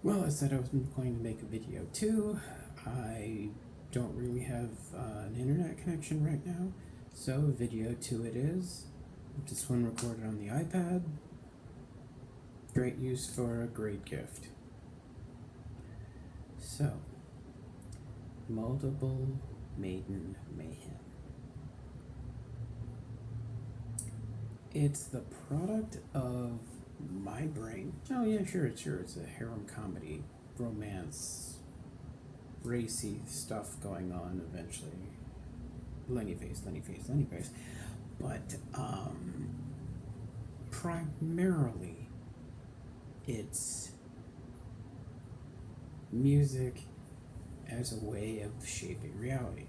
Well, I said I was going to make a video too. I don't really have an internet connection right now, so video 2 it is. This one recorded on the iPad. Great use for a great gift. So, multiple Maiden Mayhem. It's the product of my brain. Oh yeah, sure. It's a harem comedy, romance, racy stuff going on eventually. Lenny face. But primarily it's music as a way of shaping reality,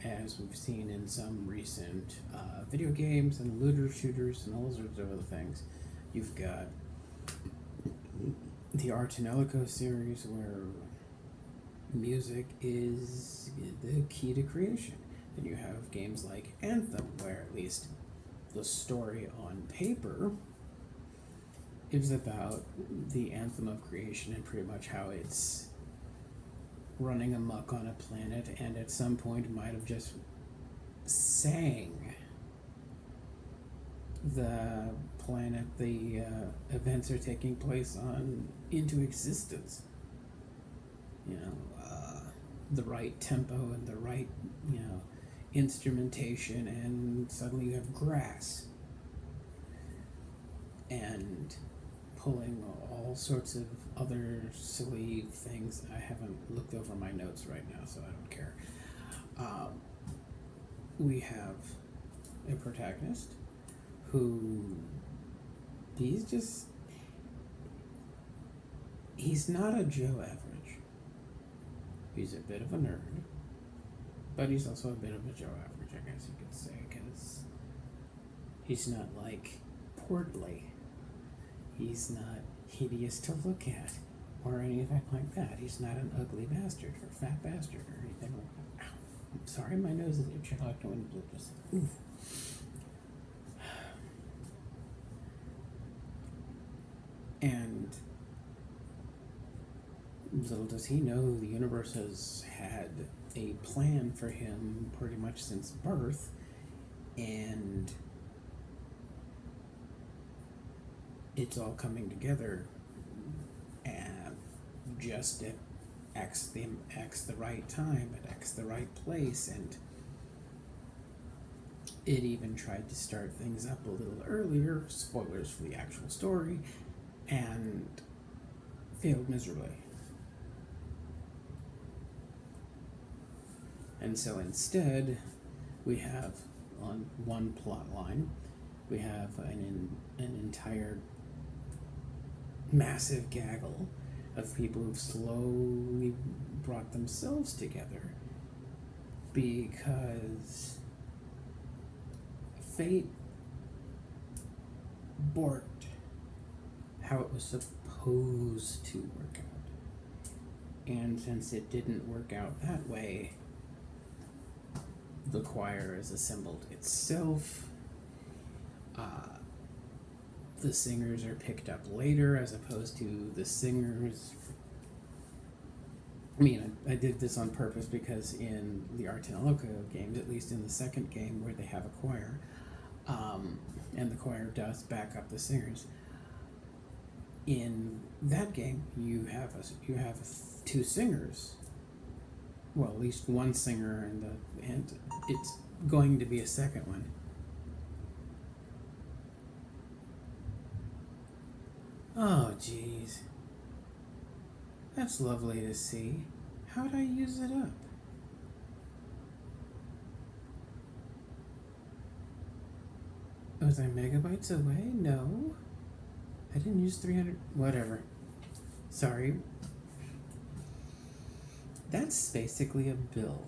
as we've seen in some recent video games and looter shooters and all sorts of other things. You've got the Art and Elko series, where music is the key to creation. Then you have games like Anthem, where at least the story on paper is about the anthem of creation and pretty much how it's running amok on a planet, and at some point might have just sang the planet the events are taking place on into existence. The right tempo and the right, instrumentation, and suddenly you have grass and pulling all sorts of other silly things. I haven't looked over my notes right now, so I don't care. We have a protagonist who he's not a Joe average. He's a bit of a nerd, but he's also a bit of a Joe average, I guess you could say, because he's not like portly. He's not hideous to look at or anything like that. He's not an ugly bastard or fat bastard or anything like that. Ow. I'm sorry, my nose is itching like no one blew this. Oof. And little does he know, the universe has had a plan for him pretty much since birth, and it's all coming together at just at X the right time, at X the right place, and it even tried to start things up a little earlier, spoilers for the actual story, and failed miserably. And so instead, we have, on one plot line, we have an entire massive gaggle of people who've slowly brought themselves together because fate borked how it was supposed to work out. And since it didn't work out that way, the choir is assembled itself. The singers are picked up later, as opposed to the singers. I mean, I did this on purpose because in the Art and Elko games, at least in the second game where they have a choir, and the choir does back up the singers. In that game, you have two singers. Well, at least one singer, and it's going to be a second one. Oh, geez. That's lovely to see. How'd I use it up? Was I megabytes away? No. I didn't use 300. Whatever. Sorry. That's basically a bill.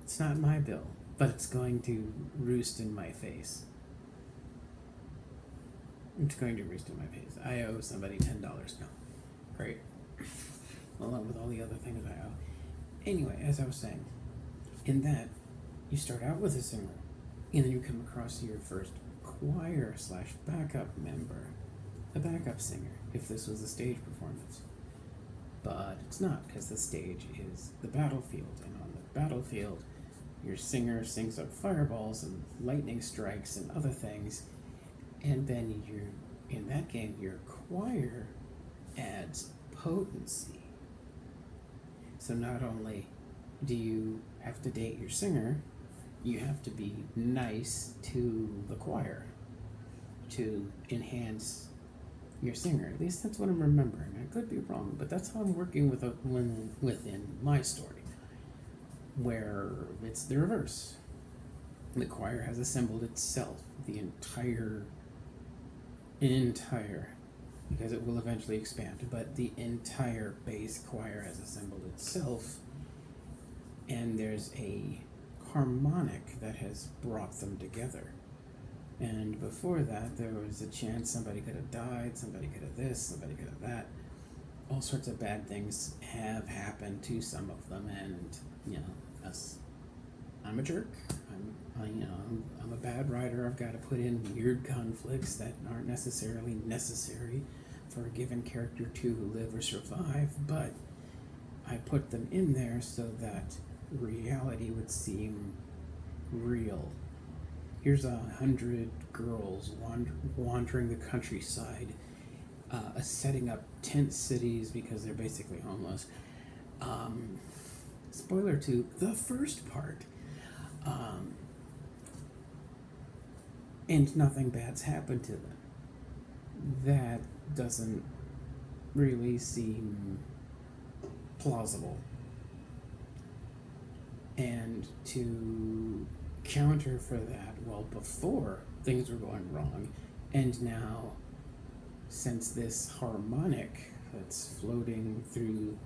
It's not my bill, but it's going to roost in my face. It's going to roost in my face. I owe somebody $10 now. Great. Along with all the other things I owe. Anyway, as I was saying, in that, you start out with a singer, and then you come across your first choir/backup member, a backup singer, if this was a stage performance. but it's not, because the stage is the battlefield, and on the battlefield, your singer sings up fireballs and lightning strikes and other things, and then in that game, your choir adds potency. So not only do you have to date your singer, you have to be nice to the choir to enhance your singer. At least that's what I'm remembering. I could be wrong, but that's how I'm working within my story, where it's the reverse. The choir has assembled itself, the entire, because it will eventually expand, but the entire base choir has assembled itself, and there's a harmonic that has brought them together. And before that, there was a chance somebody could have died, somebody could have this, somebody could have that. All sorts of bad things have happened to some of them, and I'm a jerk. I'm a bad writer. I've got to put in weird conflicts that aren't necessarily necessary for a given character to live or survive, but I put them in there so that reality would seem real. Here's 100 girls wandering the countryside, setting up tent cities because they're basically homeless. Spoiler to the first part. And nothing bad's happened to them. That doesn't really seem plausible. And to counter for that, well, before things were going wrong, and now, since this harmonic that's floating through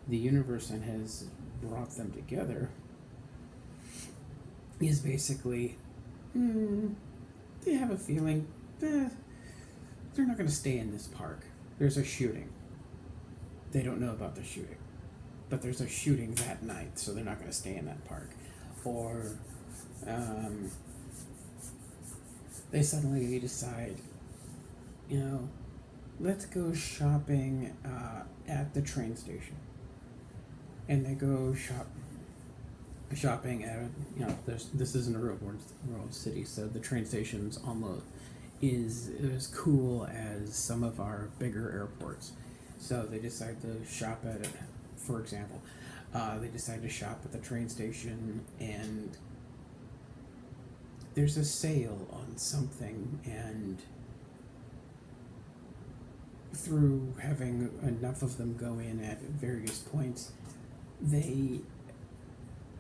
the universe and has brought them together, is basically, they have a feeling they're not going to stay in this park. There's a shooting. They don't know about the shooting, but there's a shooting that night, so they're not going to stay in that park. Or they suddenly decide, let's go shopping at the train station. And they go shopping at, this isn't a real world city, so the train station's almost is as cool as some of our bigger airports. So they decide to shop at it, for example. They decide to shop at the train station, and there's a sale on something, and through having enough of them go in at various points, they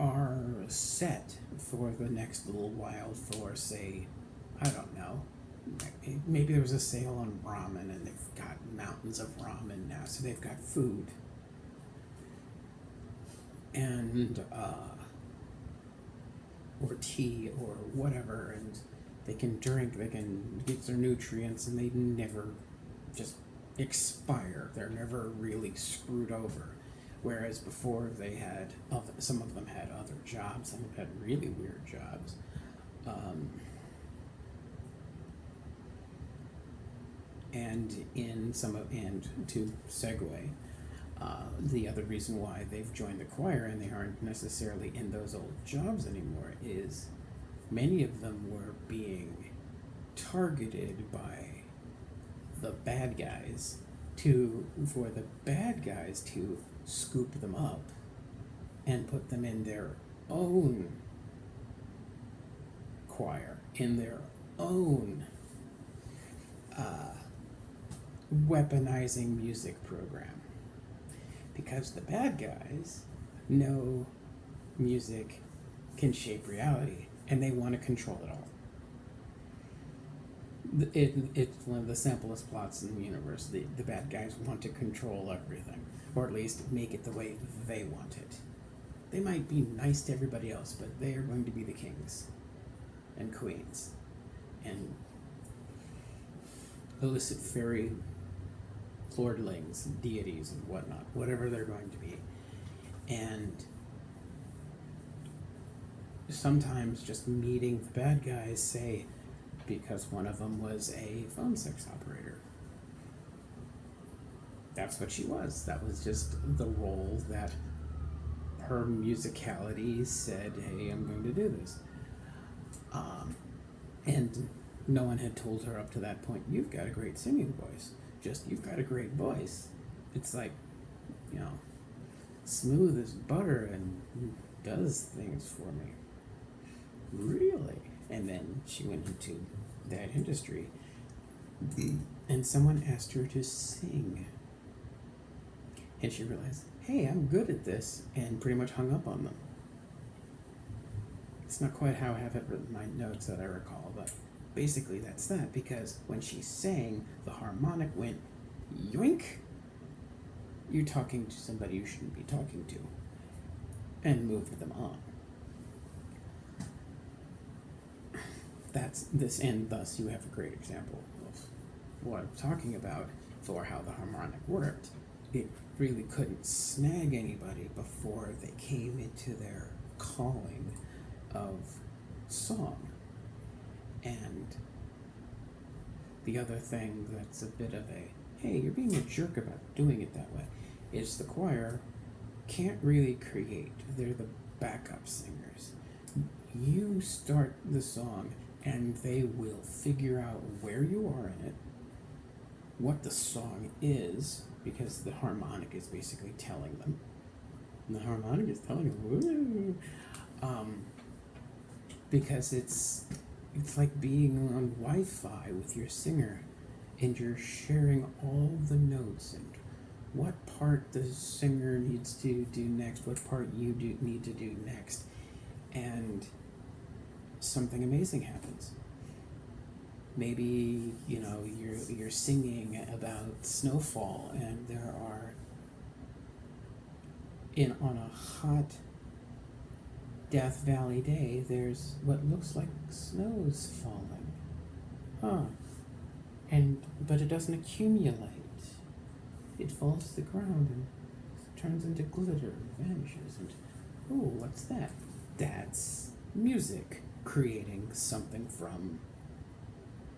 are set for the next little while for, say, I don't know, maybe there was a sale on ramen and they've got mountains of ramen now, so they've got food. And, or tea or whatever, and they can drink, they can get their nutrients, and they never just expire. They're never really screwed over. Whereas before some of them had other jobs, some of them had really weird jobs. And to segue, the other reason why they've joined the choir and they aren't necessarily in those old jobs anymore is many of them were being targeted by the bad guys for the bad guys to scoop them up and put them in their own choir, in their own weaponizing music program. Because the bad guys know music can shape reality, and they want to control it all. It's one of the simplest plots in the universe. The bad guys want to control everything, or at least make it the way they want it. They might be nice to everybody else, but they are going to be the kings and queens and illicit fairy lordlings, deities, and whatnot, whatever they're going to be. And sometimes just meeting the bad guys, say, because one of them was a phone sex operator, that's what she was. That was just the role that her musicality said, hey, I'm going to do this. And no one had told her up to that point, you've got a great singing voice. Just, you've got a great voice. It's like, you know, smooth as butter and does things for me. Really? And then she went into that industry. And someone asked her to sing. And she realized, hey, I'm good at this, and pretty much hung up on them. It's not quite how I have it written in my notes that I recall, but basically that's that, because when she sang, the harmonic went yoink. You're talking to somebody you shouldn't be talking to, and moved them on. That's this, and thus you have a great example of what I'm talking about for how the harmonic worked. It really couldn't snag anybody before they came into their calling of song. And the other thing that's a bit of a, hey, you're being a jerk about doing it that way, is the choir can't really create. They're the backup singers. You start the song and they will figure out where you are in it, what the song is, because the harmonic is basically telling them. And the harmonic is telling them, woo! Because it's like being on Wi-Fi with your singer, and you're sharing all the notes and what part the singer needs to do next, what part you need to do next, and something amazing happens. Maybe, you know, you're singing about snowfall, and there are on a hot Death Valley day, there's what looks like snow is falling. But it doesn't accumulate. It falls to the ground and turns into glitter and vanishes. And ooh, what's that? That's music creating something from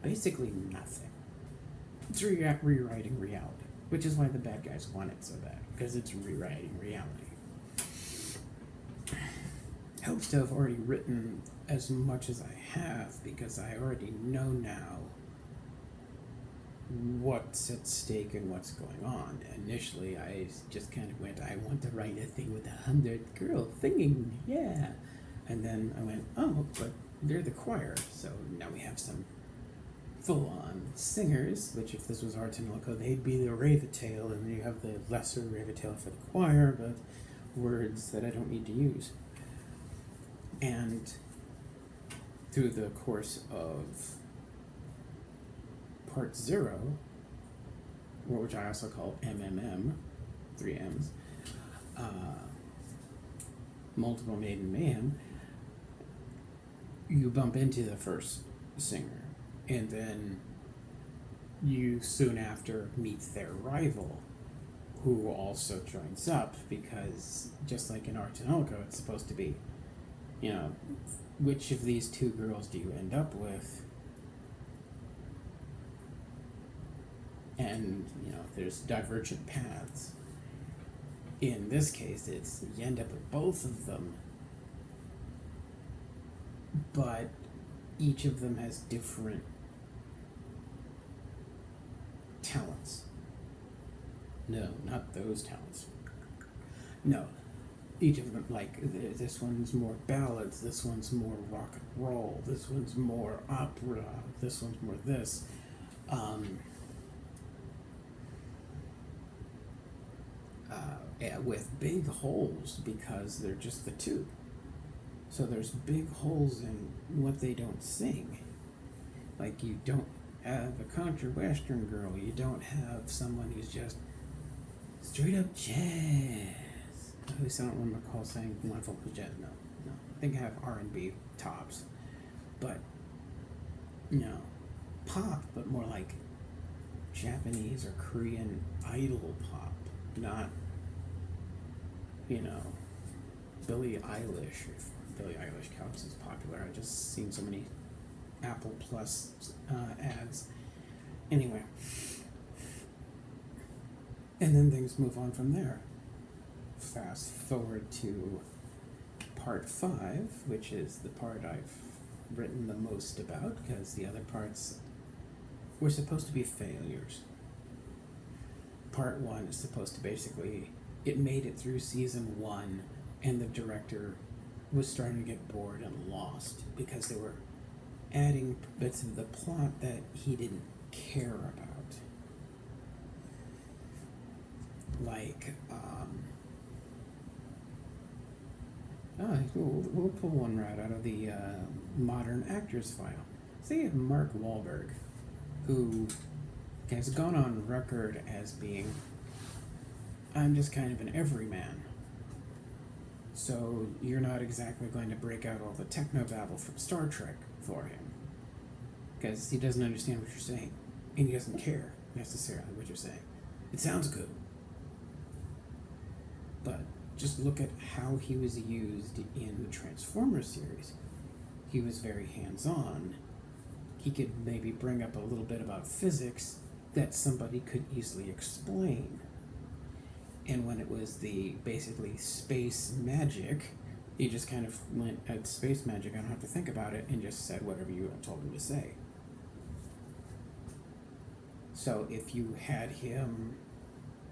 basically nothing. It's rewriting reality, which is why the bad guys want it so bad, because it's rewriting reality. Helps to have already written as much as I have, because I already know now what's at stake and what's going on. Initially, I just kind of went, I want to write a thing with 100 girls singing, yeah. And then I went, oh, but they're the choir, so now we have some full-on singers, which if this was Art and Loco, they'd be the Ravetail, and then you have the lesser Ravetail for the choir, but words that I don't need to use. And through the course of part 0, which I also call MMM, 3 M's, multiple Maiden Mayhem, you bump into the first singer, and then you soon after meet their rival, who also joins up, because just like in Art and Loco, it's supposed to be, you know, which of these two girls do you end up with? And, you know, there's divergent paths. In this case, it's you end up with both of them, but each of them has different talents. No, not those talents. No. Each of them, like, this one's more ballads, this one's more rock and roll, this one's more opera, this one's more this. With big holes, because they're just the two. So there's big holes in what they don't sing. Like, you don't have a country western girl, you don't have someone who's just straight up jazz. At least I don't remember McCall saying one vocal jazz. No. I think I have R&B tops, but you know, pop, but more like Japanese or Korean idol pop, not, you know, Billie Eilish. If Billie Eilish counts as popular, I just seen so many Apple Plus ads. Anyway. And then things move on from there. Fast forward to part 5, which is the part I've written the most about, because the other parts were supposed to be failures. Part 1 is supposed to basically, it made it through season 1, and the director was starting to get bored and lost because they were adding bits of the plot that he didn't care about. Like, we'll pull one right out of the modern actors file. Say Mark Wahlberg, who has gone on record as being, I'm just kind of an everyman. So you're not exactly going to break out all the technobabble from Star Trek for him, because he doesn't understand what you're saying, and he doesn't care necessarily what you're saying. It sounds good, but just look at how he was used in the Transformers series. He was very hands-on. He could maybe bring up a little bit about physics that somebody could easily explain. And when it was the basically space magic, he just kind of went at space magic, I don't have to think about it, and just said whatever you told him to say. So if you had him,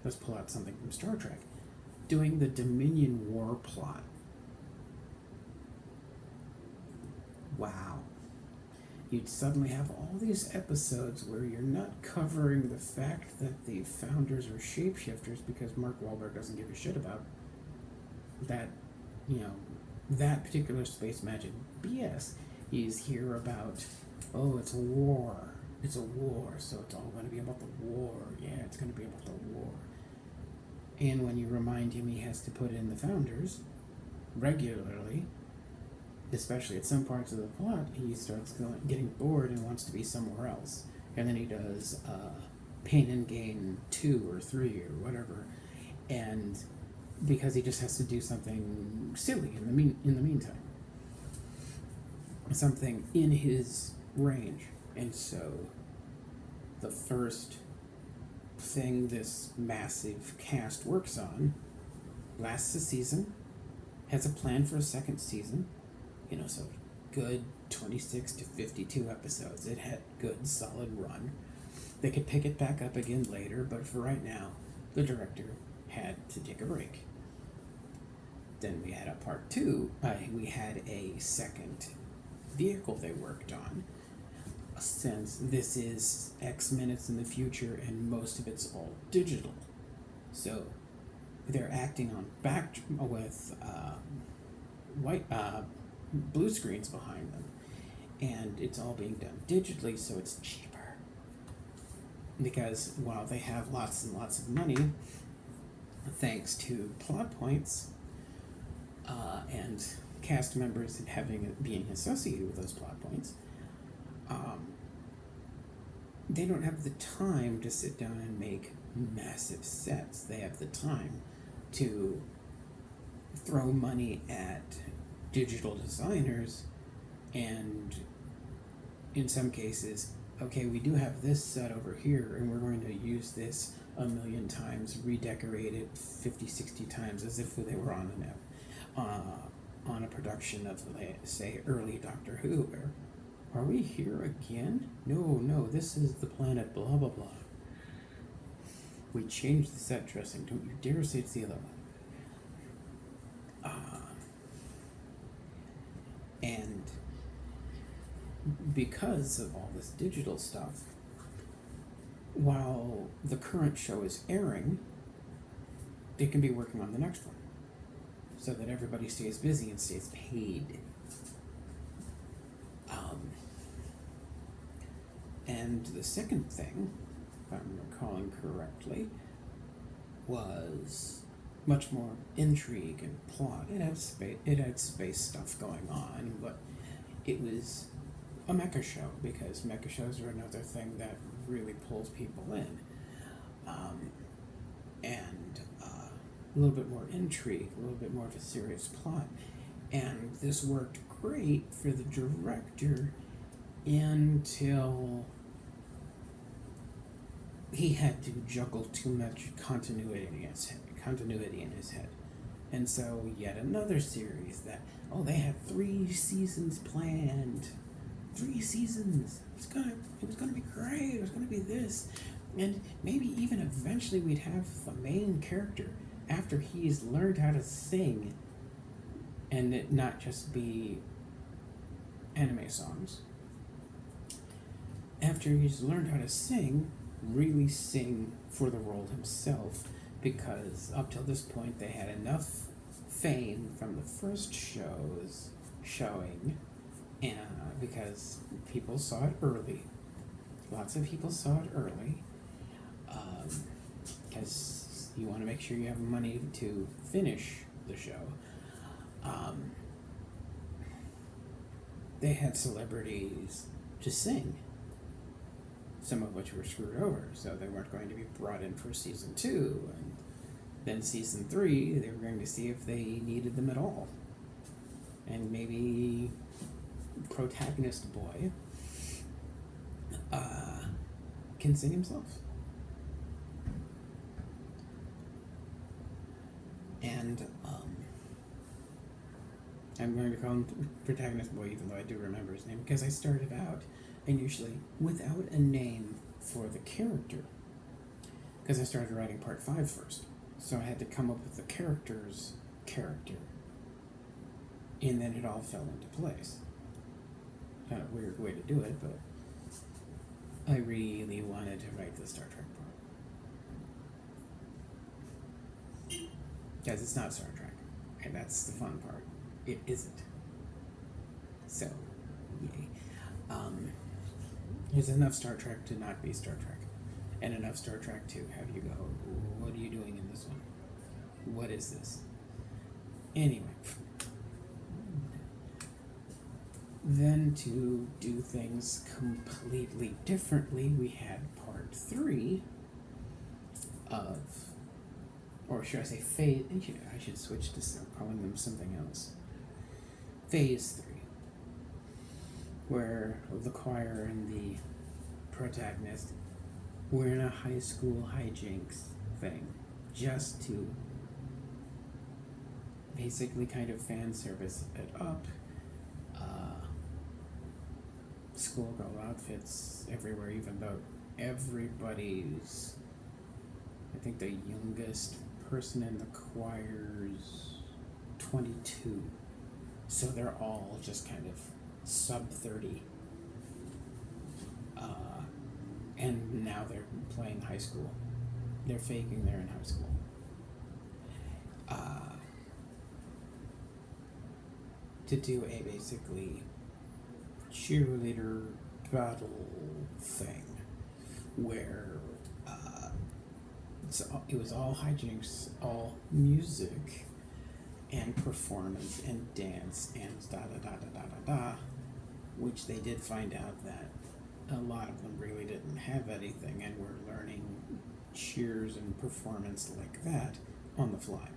let's pull out something from Star Trek, doing the Dominion War plot. Wow. You'd suddenly have all these episodes where you're not covering the fact that the founders are shapeshifters, because Mark Wahlberg doesn't give a shit about that, that particular space magic BS. He's here about, it's a war. It's a war, so it's all going to be about the war. Yeah, it's going to be about the war. And when you remind him he has to put in the founders regularly, especially at some parts of the plot, he starts getting bored and wants to be somewhere else. And then he does Pain and Gain 2 or 3 or whatever, and because he just has to do something silly in the meantime, something in his range. And so the first thing this massive cast works on lasts a season, has a plan for a second season, so good 26 to 52 episodes. It had good solid run. They could pick it back up again later, but for right now, the director had to take a break. Then we had a part 2. We had a second vehicle they worked on, since this is X minutes in the future and most of it's all digital. So they're acting on back with blue screens behind them, and it's all being done digitally, so it's cheaper. Because while they have lots and lots of money, thanks to plot points and cast members being associated with those plot points, they don't have the time to sit down and make massive sets. They have the time to throw money at digital designers, and in some cases, okay, we do have this set over here, and we're going to use this a million times, redecorate it 50, 60 times as if they were on a production of, say, early Doctor Who, where, are we here again? No, this is the planet blah blah blah. We changed the set dressing. Don't you dare say it's the other one. And because of all this digital stuff, while the current show is airing, they can be working on the next one, so that everybody stays busy and stays paid. And the second thing, if I'm recalling correctly, was much more intrigue and plot. It had space stuff going on, but it was a mecha show, because mecha shows are another thing that really pulls people in. And a little bit more intrigue, a little bit more of a serious plot. And this worked great for the director until he had to juggle too much continuity in his head. And so yet another series that, oh, they had 3 seasons planned. 3 seasons. It was gonna be great. It was gonna be this. And maybe even eventually we'd have the main character after he's learned how to sing and it not just be anime songs. After he's learned how to sing, really sing for the role himself, because up till this point they had enough fame from the first showing, and because people saw it early, lots of people saw it early, because you want to make sure you have money to finish the show. They had celebrities to sing, some of which were screwed over, so they weren't going to be brought in for season 2, and then season 3 they were going to see if they needed them at all. And maybe protagonist boy can sing himself. And I'm going to call him protagonist boy, even though I do remember his name, because I started out initially without a name for the character, because I started writing part 5 first. So I had to come up with the character's character, and then it all fell into place. Kind of weird way to do it, but I really wanted to write the Star Trek part. Because it's not Star Trek, and that's the fun part. It isn't. So, yay. There's enough Star Trek to not be Star Trek, and enough Star Trek to have you go, what are you doing in this one? What is this? Anyway. Then to do things completely differently, we had part 3 of, or should I say phase, I should switch to calling them something else. Phase 3, where the choir and the protagonist were in a high school hijinks thing, just to basically kind of fan service it up. Schoolgirl outfits everywhere, even though everybody's, I think the youngest person in the choir's 22. So they're all just kind of sub 30. And now they're playing high school. They're faking they're in high school. To do a basically cheerleader battle thing where it was all hijinks, all music and performance and dance and da, which they did find out that a lot of them really didn't have anything and were learning cheers and performance like that on the fly.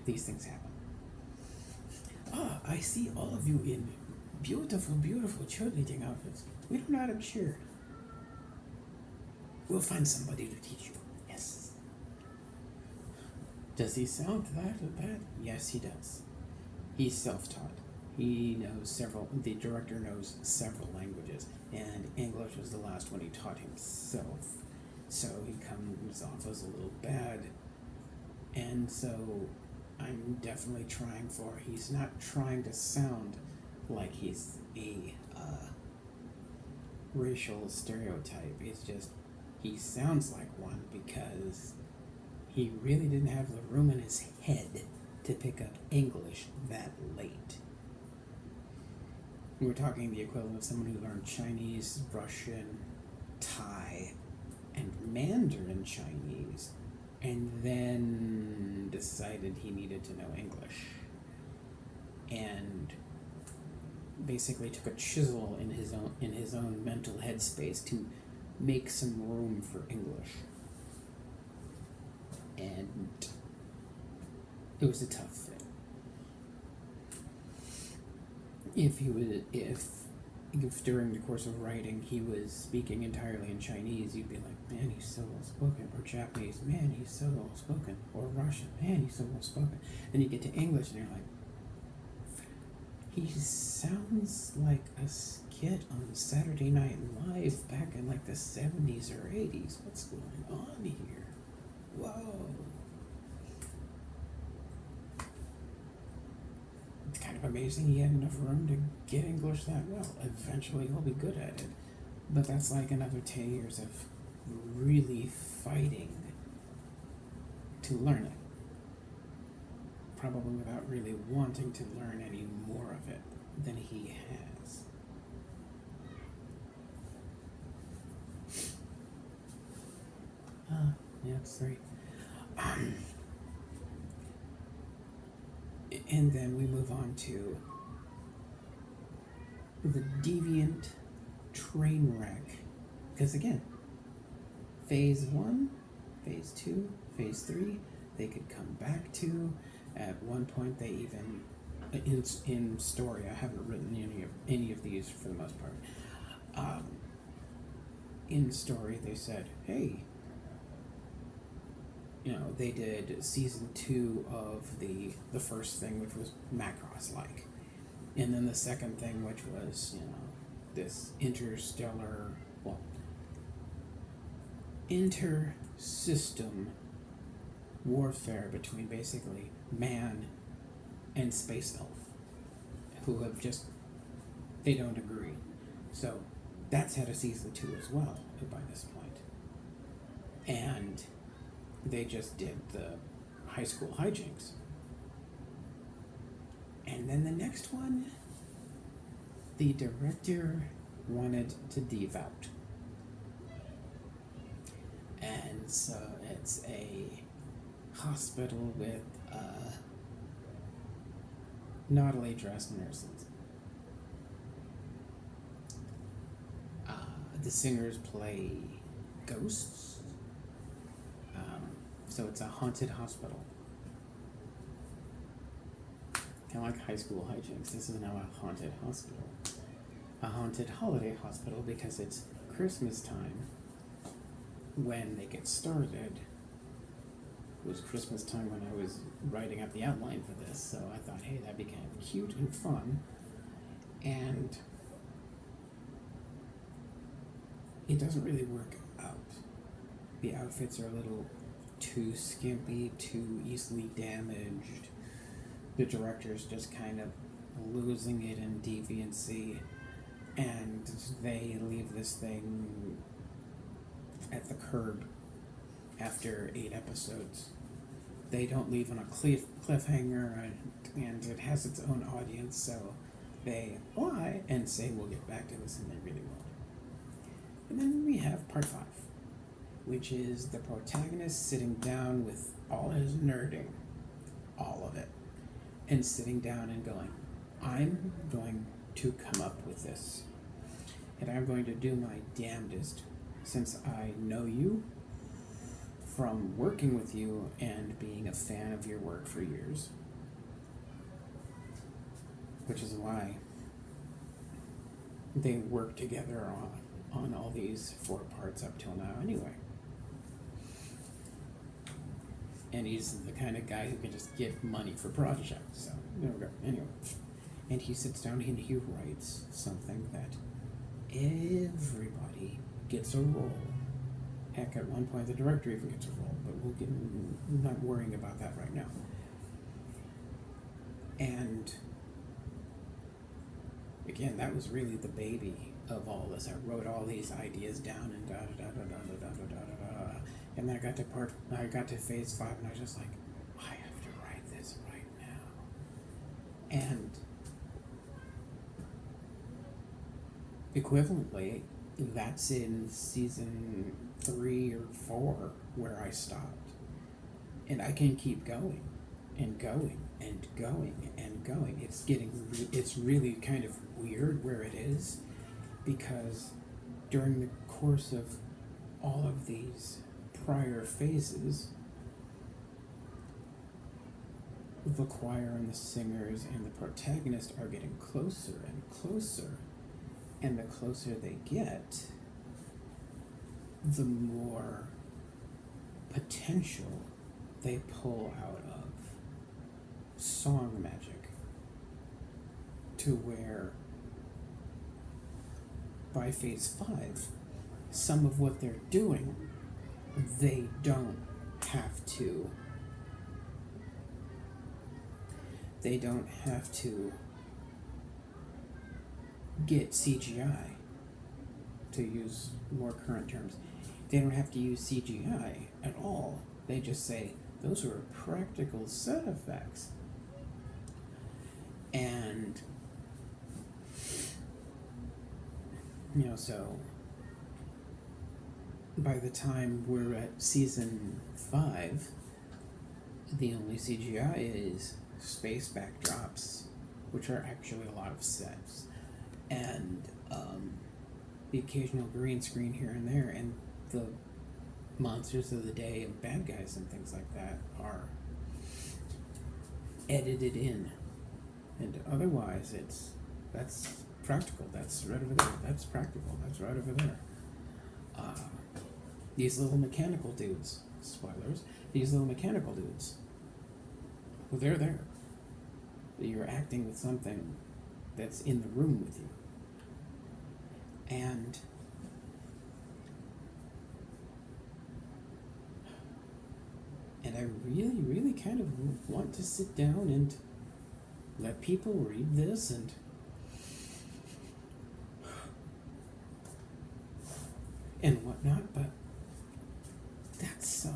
These things happen. I see all of you in beautiful, beautiful cheerleading outfits. We don't know how to cheer. We'll find somebody to teach you. Yes. Does he sound that bad? Yes, he does. He's self-taught. He knows the director knows several languages, and English was the last one he taught himself. So he comes off as a little bad. And so I'm definitely he's not trying to sound like he's a racial stereotype. It's just, he sounds like one because he really didn't have the room in his head to pick up English that late. We're talking the equivalent of someone who learned Chinese, Russian, Thai, and Mandarin Chinese, and then decided he needed to know English. And basically took a chisel in his own mental headspace to make some room for English. And it was a tough thing. If if during the course of writing he was speaking entirely in Chinese, you'd be like, man, he's so well spoken. Or Japanese, man, he's so well spoken. Or Russian, man, he's so well spoken. Then you get to English and you're like, he sounds like a skit on Saturday Night Live back in like the 70s or 80s. What's going on here? Whoa. It's kind of amazing he had enough room to get English that well. Eventually he'll be good at it. But that's like another 10 years of really fighting to learn it. Probably without really wanting to learn any more of it than he has. Yeah, it's 3. And then we move on to the deviant train wreck. Because again, phase 1, phase 2, phase 3, they could come back to. At one point, they even, in story, I haven't written any of these for the most part. In story, they said, hey, they did season 2 of the first thing, which was Macross-like. And then the second thing, which was, this inter-system warfare between basically man and space elf, who have they don't agree. So that's had a season 2 as well by this point. And they just did the high school hijinks. And then the next one, the director wanted to devout. And so it's a hospital with naughtily dressed nurses. The singers play ghosts. So it's a haunted hospital. Kind of like high school hijinks. This is now a haunted hospital. A haunted holiday hospital because it's Christmas time when they get started. It was Christmas time when I was writing up the outline for this, so I thought, hey, that'd be kind of cute and fun. And it doesn't really work out. The outfits are a little too skimpy, too easily damaged. The director's just kind of losing it in deviancy, and they leave this thing at the curb after 8 episodes. They don't leave on a cliffhanger, and it has its own audience, so they lie and say we'll get back to this, and they really won't. And then we have part 5, which is the protagonist sitting down with all his nerding, all of it, and sitting down and going, I'm going to come up with this, and I'm going to do my damnedest, since I know you from working with you and being a fan of your work for years, which is why they work together on all these 4 parts up till now anyway. And he's the kind of guy who can just get money for projects, so there we go. Anyway, and he sits down and he writes something that everybody gets a role. Heck, at one point the director even gets a role, but we're not worrying about that right now. And again, that was really the baby of all this. I wrote all these ideas down and da-da-da-da-da-da-da-da-da-da. And then I got to phase 5 and I was just like, I have to write this right now. And equivalently, that's in season 3 or 4 where I stopped. And I can keep going and going and going and going. It's really kind of weird where it is, because during the course of all of these prior phases, the choir and the singers and the protagonist are getting closer and closer, And the closer they get, the more potential they pull out of song magic, to where by phase 5, some of what they're doing, they don't have to get CGI, to use more current terms. They don't have to use CGI at all. They just say, those were practical set effects. And, so by the time we're at season 5, the only CGI is space backdrops, which are actually a lot of sets, and the occasional green screen here and there, and the monsters of the day and bad guys and things like that are edited in. And otherwise, that's practical. That's right over there. That's practical. That's right over there. These little mechanical dudes, spoilers, these little mechanical dudes, well, they're there. You're acting with something that's in the room with you. And I really, really kind of want to sit down and let people read this and whatnot, but that's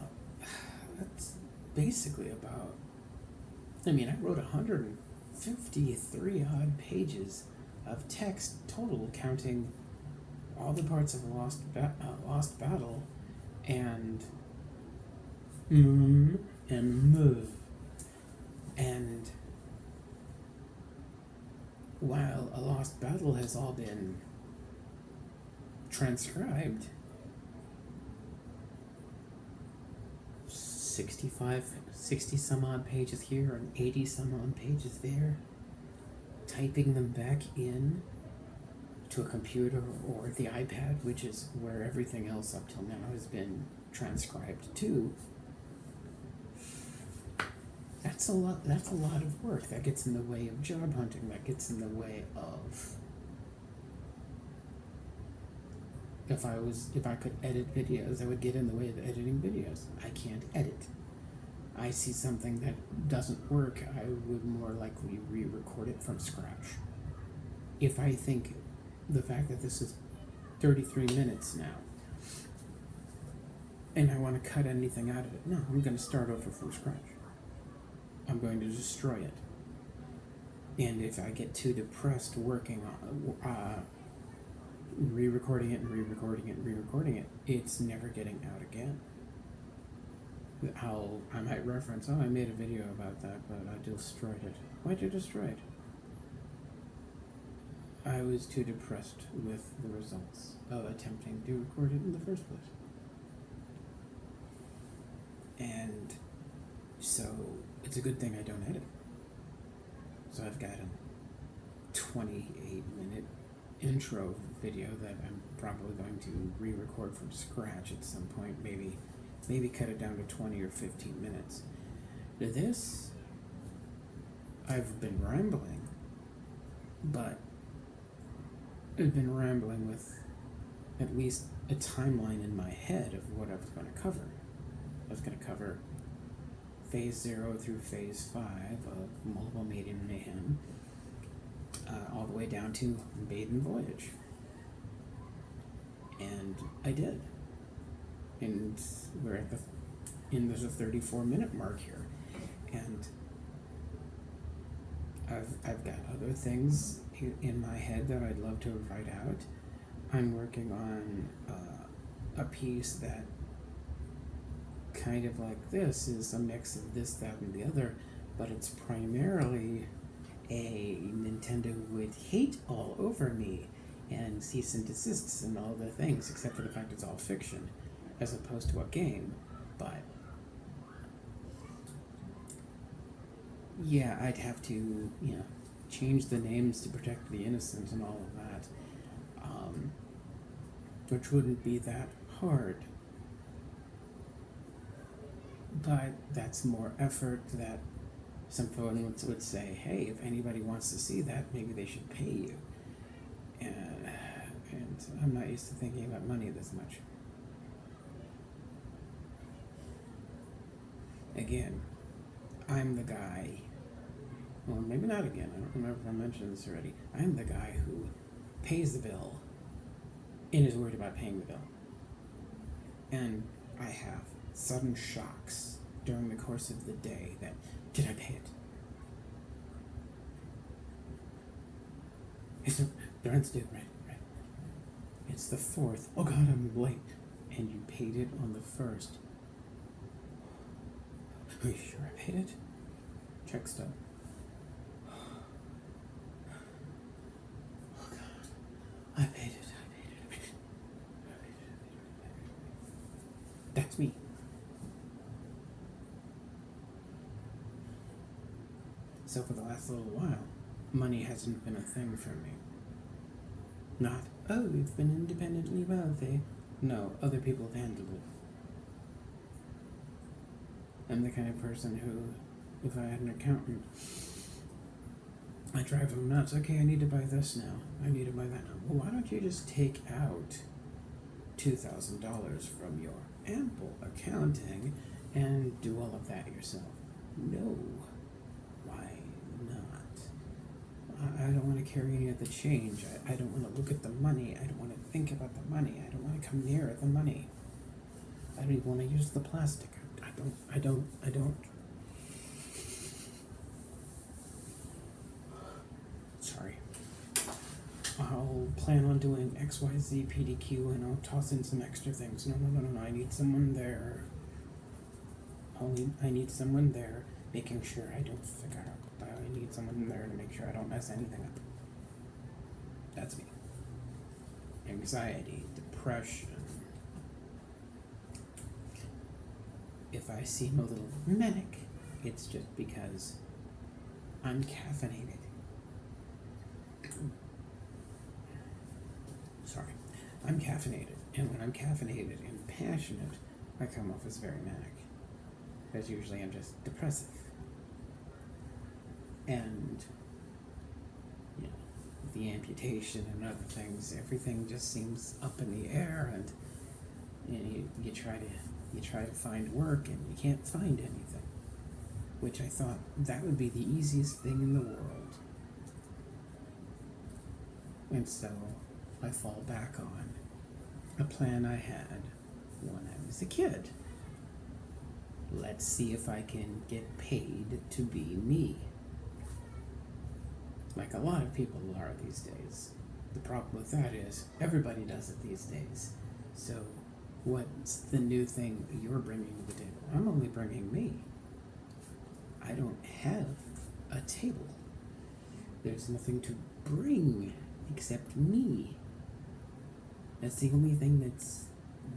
basically about. I mean, I wrote 153 odd pages of text total, counting all the parts of Lost Battle and and move. And while A Lost Battle has all been transcribed, 60 some odd pages here and 80 some odd pages there, typing them back in to a computer or the iPad, which is where everything else up till now has been transcribed to. That's a lot of work. That gets in the way of job hunting. That gets in the way of, if I could edit videos, I would get in the way of editing videos. I can't edit. I see something that doesn't work, I would more likely re-record it from scratch. If I think the fact that this is 33 minutes now, and I want to cut anything out of it, no, I'm going to start over from scratch. I'm going to destroy it. And if I get too depressed working on re-recording it and re-recording it and re-recording it, it's never getting out again. I might reference, I made a video about that, but I destroyed it. Why'd you destroy it? I was too depressed with the results of attempting to record it in the first place. And so it's a good thing I don't edit. So I've got a 28-minute intro video that I'm probably going to re-record from scratch at some point, maybe cut it down to 20 or 15 minutes. This, I've been rambling, but I've been rambling with at least a timeline in my head of what I was going to cover. I was going to cover Phase 0 through Phase 5 of multiple Maiden Mayhem, all the way down to Maiden Voyage. And I did. And we're at there's a 34-minute mark here. And I've got other things in my head that I'd love to write out. I'm working on a piece that kind of like this is a mix of this, that, and the other, but it's primarily a Nintendo would hate all over me and cease and desists and all the things, except for the fact it's all fiction as opposed to a game. But yeah, I'd have to, change the names to protect the innocent and all of that. which wouldn't be that hard. But that's more effort that someone would say, hey, if anybody wants to see that, maybe they should pay you. And I'm not used to thinking about money this much. Again, I'm the guy, well, maybe not again, I don't remember if I mentioned this already. I'm the guy who pays the bill and is worried about paying the bill. And I have sudden shocks during the course of the day that, did I pay it? The rent's due, right? It's the 4th. Oh God, I'm late. And you paid it on the 1st. Are you sure I paid it? Check stub. Oh God, I paid it. That's me. So for the last little while, money hasn't been a thing for me. Not, oh, you've been independently wealthy. No, other people have handled it. I'm the kind of person who, if I had an accountant, I drive him nuts. Okay, I need to buy this now. I need to buy that now. Well, why don't you just take out $2,000 from your ample accounting and do all of that yourself? No. Why not? I don't want to carry any of the change. I don't want to look at the money. I don't want to think about the money. I don't want to come near the money. I don't even want to use the plastic. I don't. Sorry. I'll plan on doing XYZ PDQ and I'll toss in some extra things. No. I need someone there. I need someone there making sure I don't figure out. I need someone there to make sure I don't mess anything up. That's me. Anxiety, depression. If I seem a little manic, it's just because I'm caffeinated. Sorry. I'm caffeinated. And when I'm caffeinated and passionate, I come off as very manic. Because usually I'm just depressive. And, you know, with the amputation and other things, everything just seems up in the air, and you know, you try to find work and you can't find anything. Which I thought that would be the easiest thing in the world. And so I fall back on a plan I had when I was a kid. Let's see if I can get paid to be me. Like a lot of people are these days. The problem with that is everybody does it these days. So what's the new thing you're bringing to the table? I'm only bringing me. I don't have a table. There's nothing to bring except me. That's the only thing that's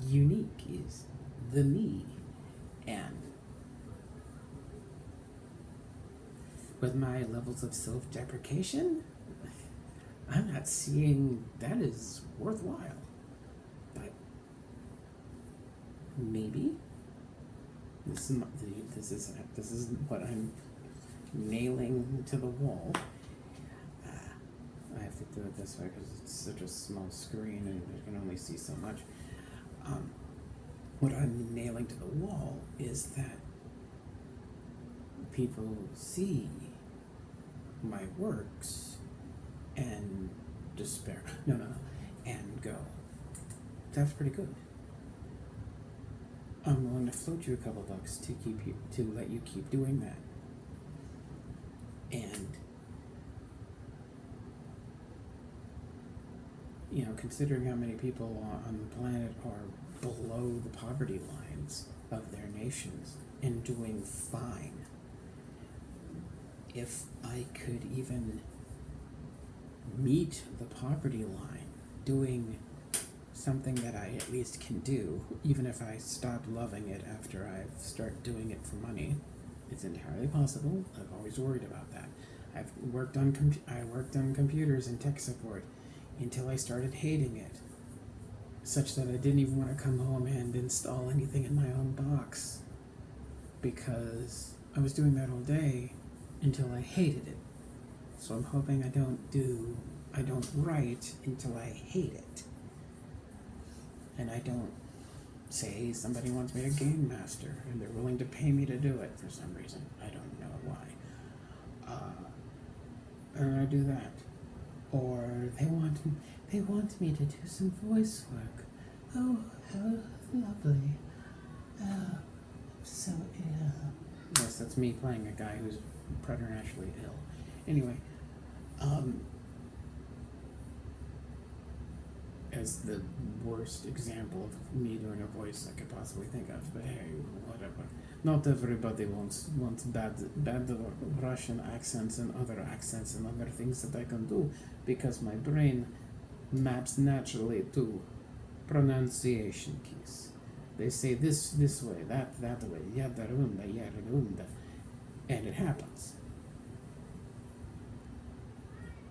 unique, is the me. And with my levels of self-deprecation, I'm not seeing that as worthwhile. But maybe this is what I'm nailing to the wall. I have to do it this way because it's such a small screen and you can only see so much. What I'm nailing to the wall is that people see my works and despair. No. And go, that's pretty good. I'm willing to float you a couple bucks to let you keep doing that. And you know, considering how many people on the planet are below the poverty lines of their nations and doing fine, if I could even meet the poverty line doing something that I at least can do, even if I stop loving it after I start doing it for money, it's entirely possible. I've always worried about that. I worked on computers and tech support, until I started hating it, such that I didn't even want to come home and install anything in my own box, because I was doing that all day until I hated it. So I'm hoping I don't write until I hate it. And I don't say somebody wants me to game master and they're willing to pay me to do it for some reason. I don't know why. And I do that. Or they want me to do some voice work. Oh, how lovely. Oh, so ill. Yes, that's me playing a guy who's preternaturally ill. Anyway, as the worst example of me doing a voice I could possibly think of, but hey, whatever. Not everybody wants bad Russian accents and other things that I can do, because my brain maps naturally to pronunciation keys. They say this way, that way, yada, and it happens.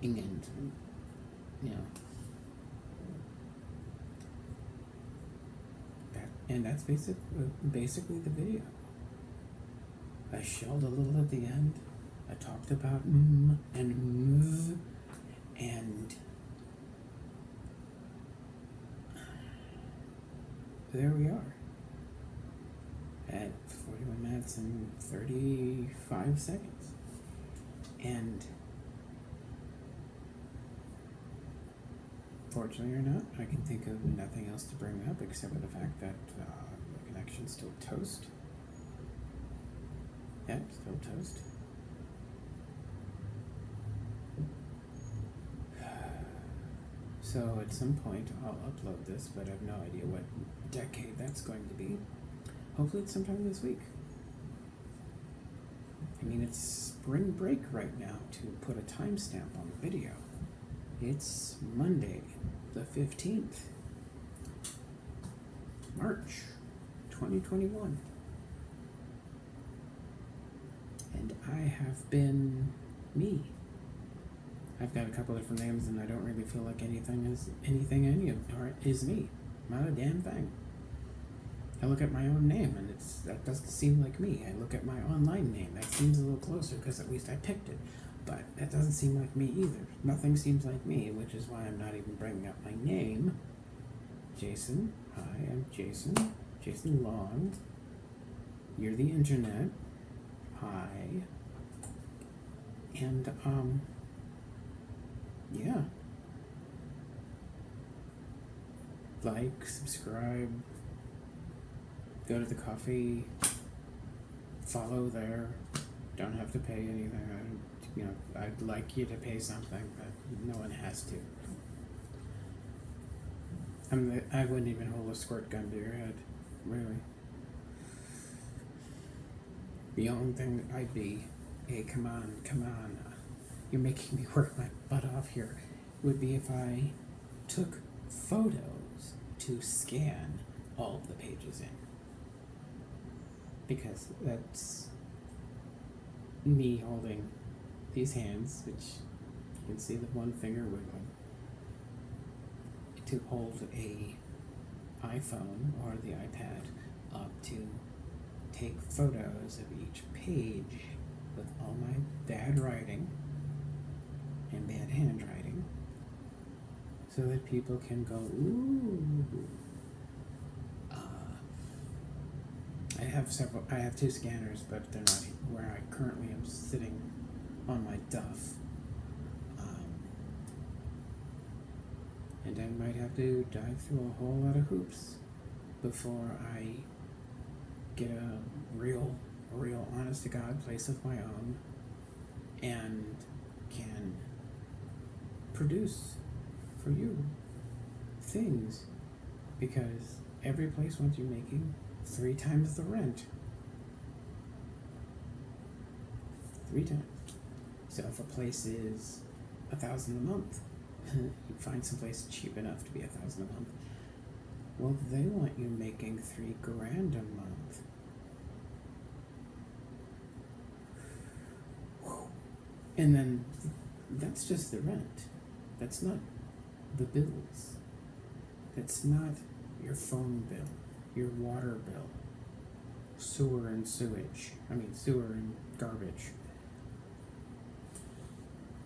And, you know, and that's basically the video. I shelled a little at the end. I talked about and and there we are at 41 minutes and 35 seconds. And fortunately or not, I can think of nothing else to bring up except for the fact that the connection's still toast. Yep, still toast. So at some point I'll upload this, but I have no idea what decade that's going to be. Hopefully it's sometime this week. I mean, it's spring break right now to put a timestamp on the video. It's Monday, the 15th, March 2021. And I have been me. I've got a couple different names and I don't really feel like anything is me. Not a damn thing. I look at my own name and that doesn't seem like me. I look at my online name, that seems a little closer because at least I picked it. But that doesn't seem like me either. Nothing seems like me, which is why I'm not even bringing up my name. Jason. Hi, I'm Jason. Jason Long. You're the internet. Hi. And, yeah. Like, subscribe, go to the coffee, follow there. Don't have to pay anything. I'd like you to pay something, but no one has to. I wouldn't even hold a squirt gun to your head, really. The only thing I'd be, hey, come on, you're making me work my butt off here, would be if I took photos to scan all of the pages in. Because that's me holding these hands, which you can see the one finger wiggling, to hold a iPhone or the iPad up to take photos of each page with all my bad writing and bad handwriting, so that people can go, ooh. I have two scanners, but they're not where I currently am sitting on my duff. And I might have to dive through a whole lot of hoops before I get a real honest to God place of my own and can produce for you things, because every place wants you making 3 times the rent. 3 times. So if a place is $1,000 a month, you find someplace cheap enough to be $1,000 a month. Well, they want you making $3,000 a month. And then that's just the rent. That's not the bills. It's not your phone bill, your water bill, sewer and sewage. Sewer and garbage.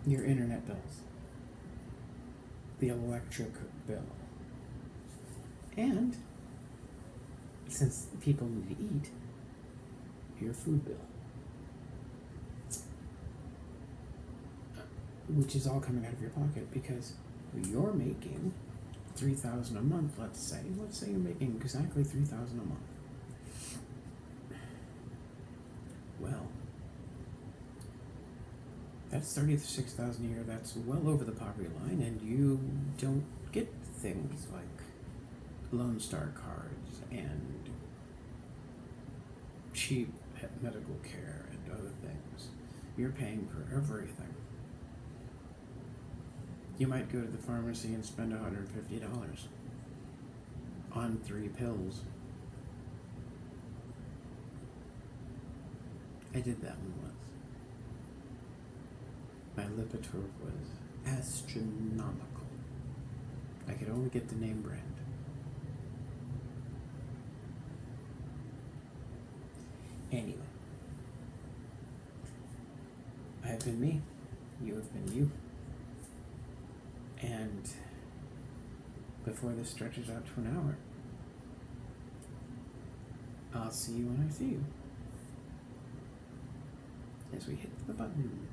Your internet bills, the electric bill. And since people need to eat, your food bill. Which is all coming out of your pocket because you're making $3,000 a month, let's say you're making exactly $3,000 a month. Well, that's $36,000 a year. That's well over the poverty line, and you don't get things like Lone Star cards and cheap medical care and other things. You're paying for everything. You might go to the pharmacy and spend $150 on 3 pills. I did that one once. My Lipitor was astronomical. I could only get the name brand. Anyway, I have been me. You have been you. And before this stretches out to an hour, I'll see you when I see you. As we hit the button.